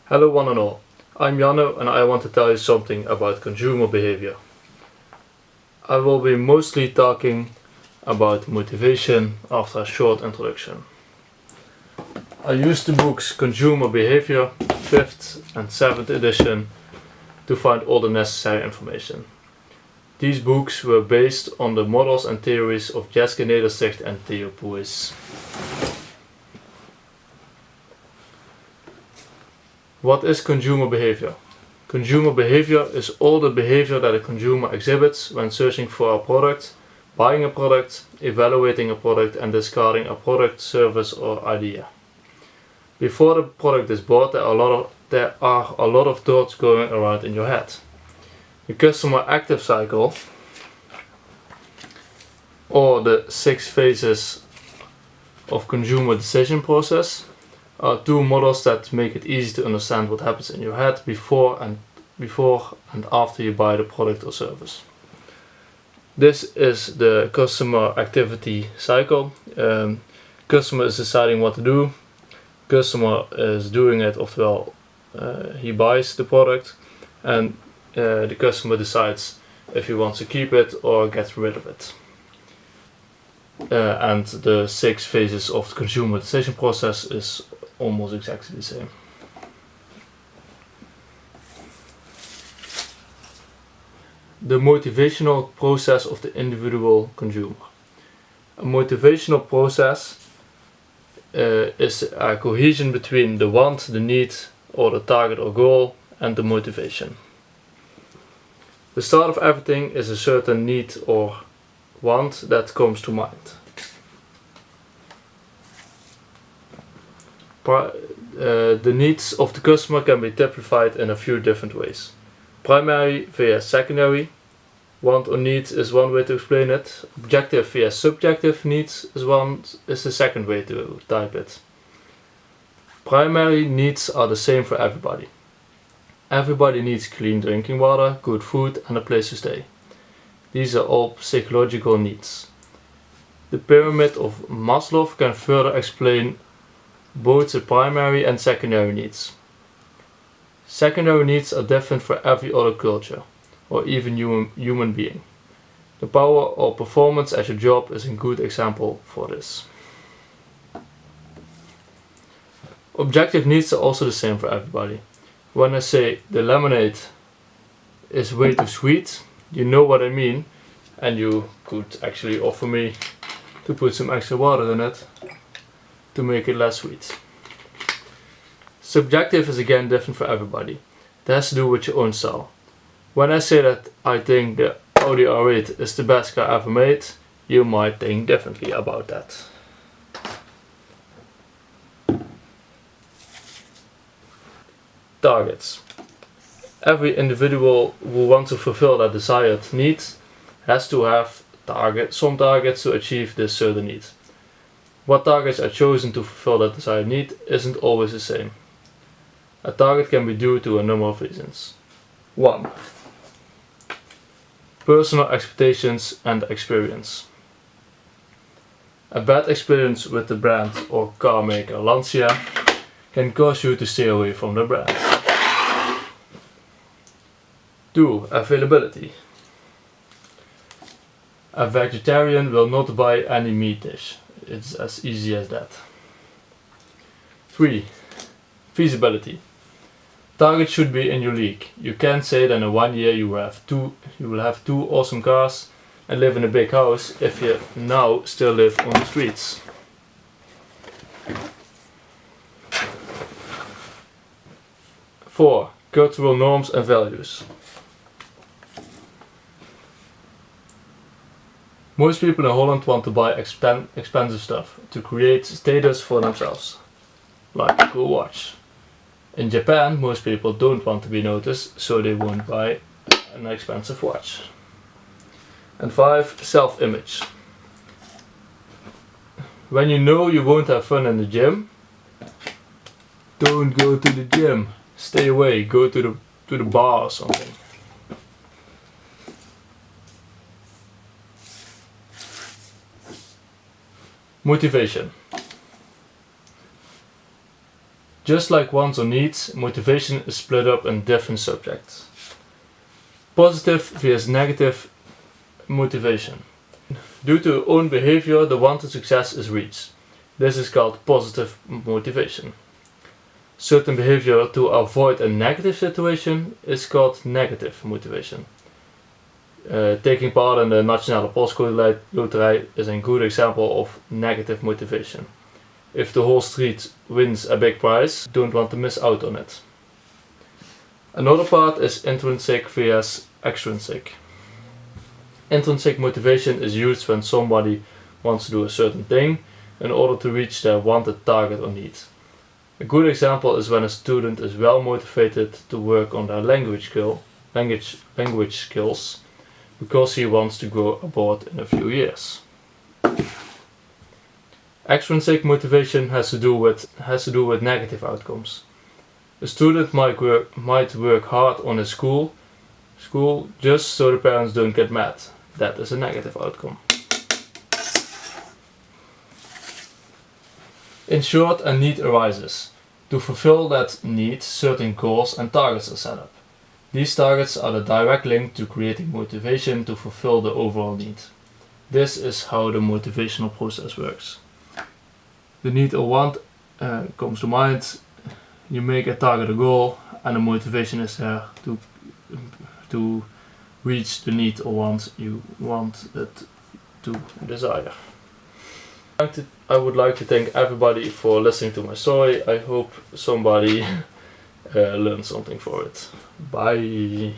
Hello one and all, I'm Janno and I want to tell you something about consumer behavior. I will be mostly talking about motivation after a short introduction. I used the books Consumer Behavior, 5th and 7th edition to find all the necessary information. These books were based on the models and theories of Jeske Nederzicht and Theo Puis. What is consumer behavior? Consumer behavior is all the behavior that a consumer exhibits when searching for a product, buying a product, evaluating a product and discarding a product, service or idea. Before the product is bought, there are a lot of thoughts going around in your head. The customer active cycle, or the 6 phases of consumer decision process, are 2 models that make it easy to understand what happens in your head before and after you buy the product or service. This is the customer activity cycle. Customer is deciding what to do. Customer is doing it, oftewel he buys the product, and the customer decides if he wants to keep it or get rid of it. And the 6 phases of the consumer decision process is almost exactly the same. The motivational process of the individual consumer. A motivational process is a cohesion between the want, the need, or the target or goal, and the motivation. The start of everything is a certain need or want that comes to mind. The needs of the customer can be typified in a few different ways. Primary via secondary. Want or needs is one way to explain it. Objective via subjective needs is the second way to type it. Primary needs are the same for everybody. Everybody needs clean drinking water, good food and a place to stay. These are all psychological needs. The pyramid of Maslow can further explain both the primary and secondary needs. Secondary needs are different for every other culture, or even human being. The power or performance at your job is a good example for this. Objective needs are also the same for everybody. When I say the lemonade is way too sweet, you know what I mean, and you could actually offer me to put some extra water in it to make it less sweet. Subjective is again different for everybody. It has to do with your own style. When I say that I think the Audi R8 is the best car ever made, you might think differently about that. Targets. Every individual who wants to fulfill that desired need has to have some targets to achieve this certain need. What targets are chosen to fulfill that desired need isn't always the same. A target can be due to a number of reasons. 1. Personal expectations and experience. A bad experience with the brand or car maker Lancia can cause you to stay away from the brand. 2. Availability. A vegetarian will not buy any meat dish. It's as easy as that. 3. Feasibility. Target should be in your league. You can't say that in 1 year you will have 2 awesome cars and live in a big house if you now still live on the streets. 4. Cultural norms and values. Most people in Holland want to buy expensive stuff to create status for themselves, like a cool watch. In Japan, most people don't want to be noticed, so they won't buy an expensive watch. And 5. Self-image. When you know you won't have fun in the gym, don't go to the gym. Stay away, go to the bar or something. Motivation. Just like wants or needs, motivation is split up in different subjects. Positive vs negative motivation. Due to own behavior, the wanted success is reached. This is called positive motivation. Certain behavior to avoid a negative situation is called negative motivation. Taking part in the Nationale Postcode Loterij is a good example of negative motivation. If the whole street wins a big prize, don't want to miss out on it. Another part is intrinsic vs extrinsic. Intrinsic motivation is used when somebody wants to do a certain thing in order to reach their wanted target or need. A good example is when a student is well motivated to work on their language skills because he wants to go abroad in a few years. Extrinsic motivation has to do with negative outcomes. A student might work hard on his school just so the parents don't get mad. That is a negative outcome. In short, a need arises. To fulfill that need, certain goals and targets are set up. These targets are the direct link to creating motivation to fulfill the overall need. This is how the motivational process works. The need or want comes to mind, you make a target a goal, and the motivation is there to reach the need or want you want it to desire. I would like to thank everybody for listening to my story. I hope somebody learned something for it. Bye!